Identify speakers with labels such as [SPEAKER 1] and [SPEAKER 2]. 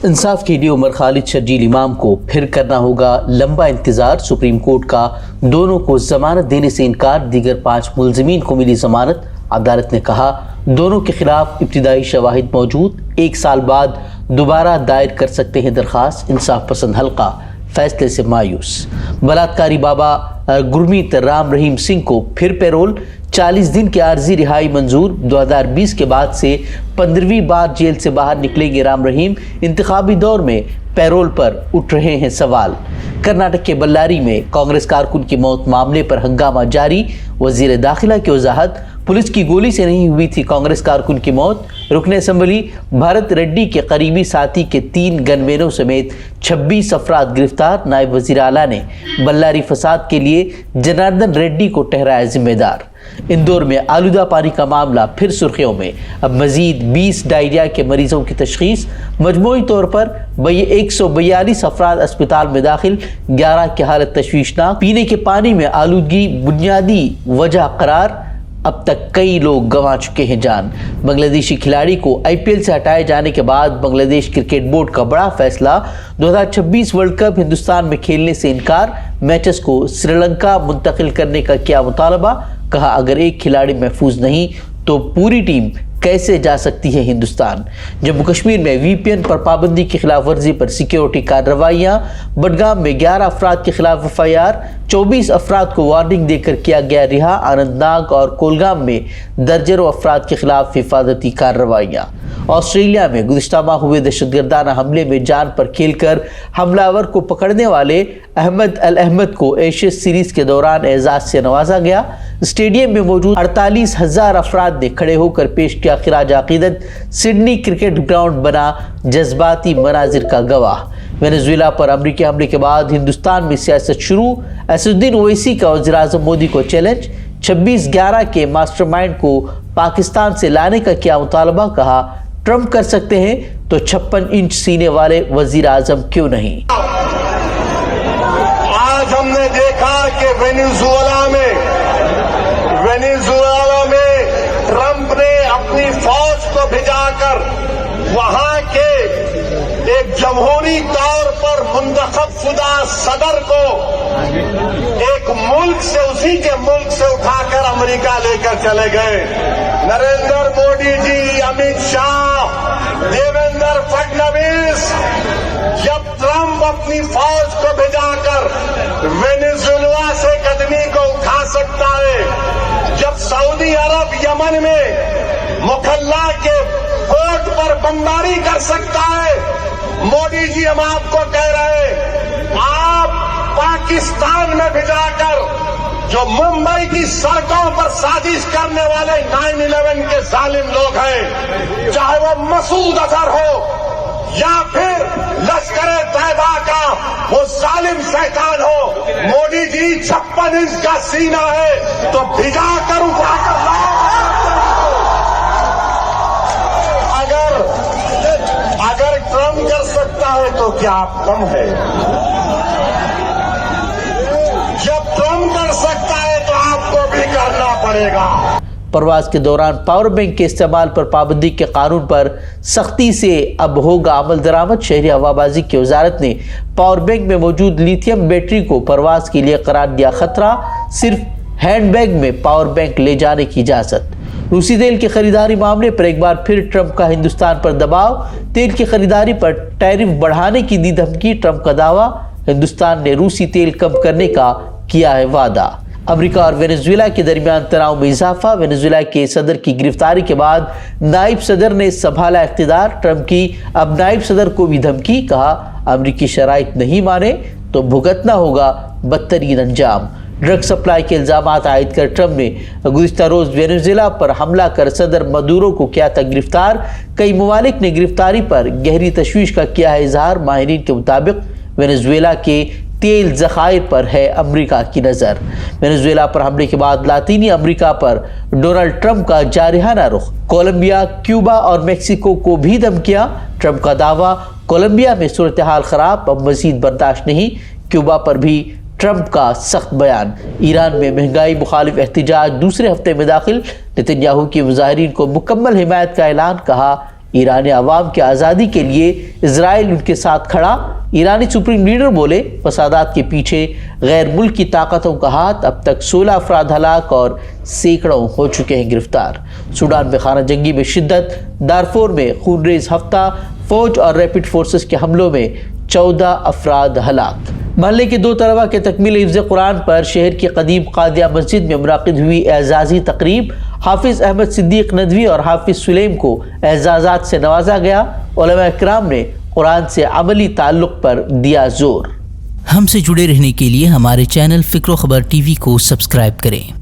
[SPEAKER 1] انصاف کے لیے عمر خالد شرجیل امام کو پھر کرنا ہوگا لمبا انتظار۔ سپریم کورٹ کا دونوں کو ضمانت دینے سے انکار، دیگر 5 ملزمین کو ملی ضمانت۔ عدالت نے کہا دونوں کے خلاف ابتدائی شواہد موجود، 1 سال بعد دوبارہ دائر کر سکتے ہیں درخواست۔ انصاف پسند حلقہ فیصلے سے مایوس۔ بلاತ್ಕಾರಿ بابا گرمیت رام رحیم سنگھ کو پھر پیرول، 40 دن کی عارضی رہائی منظور۔ 2020 کے بعد سے 15ویں بار جیل سے باہر نکلیں گے رام رحیم۔ انتخابی دور میں پیرول پر اٹھ رہے ہیں سوال۔ کرناٹک کے بلاری میں کانگریس کارکن کی موت معاملے پر ہنگامہ جاری، وزیر داخلہ کی وضاحت، پولیس کی گولی سے نہیں ہوئی تھی کانگریس کارکن کی موت۔ رکن اسمبلی بھارت ریڈی کے قریبی ساتھی کے 3 گن مینوں سمیت 26 افراد گرفتار۔ نائب وزیر اعلیٰ نے بلاری فساد کے لیے جناردن ریڈی کو ٹھہرایا ذمہ دار۔ اندور میں آلودہ پانی کا معاملہ پھر سرخیوں میں، اب مزید 20 ڈائریا کے مریضوں کی تشخیص۔ مجموعی طور پر 142 افراد اسپتال میں داخل، 11 کی حالت تشویشناک۔ پینے کے پانی میں آلودگی بنیادی وجہ قرار، اب تک کئی لوگ گنوا چکے ہیں جان۔ بنگلہ دیشی کھلاڑی کو IPL سے ہٹائے جانے کے بعد بنگلہ دیش کرکٹ بورڈ کا بڑا فیصلہ، 2026 ورلڈ کپ ہندوستان میں کھیلنے سے انکار۔ میچز کو سری لنکا منتقل کرنے کا کیا مطالبہ، کہا اگر ایک کھلاڑی محفوظ نہیں تو پوری ٹیم کیسے جا سکتی ہے ہندوستان۔ جموں کشمیر میں VPN پر پابندی کی خلاف ورزی پر سیکیورٹی کارروائیاں، بڈگام میں 11 افراد کے خلاف FIR، 24 افراد کو وارننگ دے کر کیا گیا رہا۔ آنند ناگ اور کولگام میں درجنوں افراد کے خلاف حفاظتی کارروائیاں۔ آسٹریلیا میں گزشتہ ماہ ہوئے دہشت گردانہ حملے میں جان پر کھیل کر حملہ آور کو پکڑنے والے احمد الاحمد کو ایشیز سیریز کے دوران اعزاز سے نوازا گیا۔ اسٹیڈیم میں موجود 48,000 افراد نے کھڑے ہو کر پیش کیا خراج عقیدت۔ سڈنی کرکٹ گراؤنڈ بنا جذباتی مناظر کا گواہ۔ وینزویلا پر امریکی حملے کے بعد ہندوستان میں سیاست شروع، اسد الدین اویسی کا وزیر اعظم مودی کو چیلنج۔ 26/11 کے ماسٹر مائنڈ کو پاکستان سے لانے کا کیا مطالبہ، کہا ٹرمپ کر سکتے ہیں تو 56 انچ سینے والے وزیر اعظم کیوں نہیں۔
[SPEAKER 2] آج ہم نے دیکھا کہ وینزویلا میں ٹرمپ نے اپنی فوج کو بھیجا کر وہاں کے ایک جمہوری طور پر منتخب شدہ صدر کو ایک ملک سے، اسی کے ملک سے اٹھا کر امریکہ لے کر چلے گئے۔ نریندر مودی جی، امیت شاہ، دیویندر فڈنویس، جب ٹرمپ اپنی فوج کو بھیجا کر وینزویلا سے قدمی کو اٹھا سکتا ہے، جب سعودی عرب یمن میں مکھلا کے پورٹ پر بمباری کر سکتا ہے، مودی جی ہم آپ کو کہہ رہے ہیں، آپ پاکستان میں بھیجا کر جو ممبئی کی سڑکوں پر سازش کرنے والے 9/11 کے ظالم لوگ ہیں، چاہے وہ مسعود اظہر ہو یا پھر لشکر طیبہ کا وہ ظالم شیطان ہو، مودی جی 56 انچ کا سینہ ہے تو بھجا کر اٹھا کر لاؤ۔ اگر ٹرمپ کر سکتا ہے تو کیا آپ کم ہے؟ جب ٹرمپ کر سکتا ہے تو آپ کو بھی کرنا پڑے گا۔
[SPEAKER 1] پرواز کے دوران پاور بینک کے استعمال پر پابندی کے قانون پر سختی سے اب ہوگا عمل درآمد۔ شہری ہوابازی کی وزارت نے پاور بینک میں موجود لیتھیم بیٹری کو پرواز کے لیے قرار دیا خطرہ، صرف ہینڈ بیگ میں پاور بینک لے جانے کی اجازت۔ روسی تیل کی خریداری معاملے پر ایک بار پھر ٹرمپ کا ہندوستان پر دباؤ، تیل کی خریداری پر ٹیرف بڑھانے کی دی دھمکی، ٹرمپ کا دعویٰ ہندوستان نے روسی تیل کم کرنے کا کیا ہے وعدہ۔ امریکہ اور وینزویلا کے درمیان تناؤ میں اضافہ، وینزویلا کے صدر کی گرفتاری کے بعد نائب صدر نے سنبھالا اقتدار، ٹرمپ کی اب نائب صدر کو بھی دھمکی، کہا امریکی شرائط نہیں مانے تو بھگتنا ہوگا بدترین انجام۔ ڈرگ سپلائی کے الزامات عائد کر ٹرمپ نے گزشتہ روز وینزویلا پر حملہ کر صدر مدورو کو کیا تھا گرفتار۔ کئی ممالک نے گرفتاری پر گہری تشویش کا کیا ہے اظہار۔ ماہرین کے مطابق وینزویلا کے تیل ذخائر پر ہے امریکہ کی نظر۔ وینزویلا پر حملے کے بعد لاطینی امریکہ پر ڈونلڈ ٹرمپ کا جارحانہ رخ، کولمبیا، کیوبا اور میکسیکو کو بھی دھمکیاں۔ ٹرمپ کا دعویٰ کولمبیا میں صورتحال خراب، اب مزید برداشت نہیں۔ کیوبا پر بھی ٹرمپ کا سخت بیان۔ ایران میں مہنگائی مخالف احتجاج دوسرے ہفتے میں داخل، نتن یاہو کی مظاہرین کو مکمل حمایت کا اعلان، کہا ایرانی عوام کی آزادی کے لیے اسرائیل ان کے ساتھ کھڑا۔ ایرانی سپریم لیڈر بولے فسادات کے پیچھے غیر ملکی طاقتوں کا ہاتھ، اب تک 16 افراد ہلاک اور سینکڑوں ہو چکے ہیں گرفتار۔ سوڈان میں خانہ جنگی میں شدت، دارفور میں خونریز ہفتہ، فوج اور ریپڈ فورسز کے حملوں میں 14 افراد ہلاک۔ محلے کے 2 طلبہ کے تکمیل حفظ قرآن پر شہر کی قدیم قادیہ مسجد میں منعقد ہوئی اعزازی تقریب۔ حافظ احمد صدیق ندوی اور حافظ سلیم کو اعزازات سے نوازا گیا۔ علماء کرام نے قرآن سے عملی تعلق پر دیا زور۔
[SPEAKER 3] ہم سے جڑے رہنے کے لیے ہمارے چینل فکر و خبر ٹی وی کو سبسکرائب کریں۔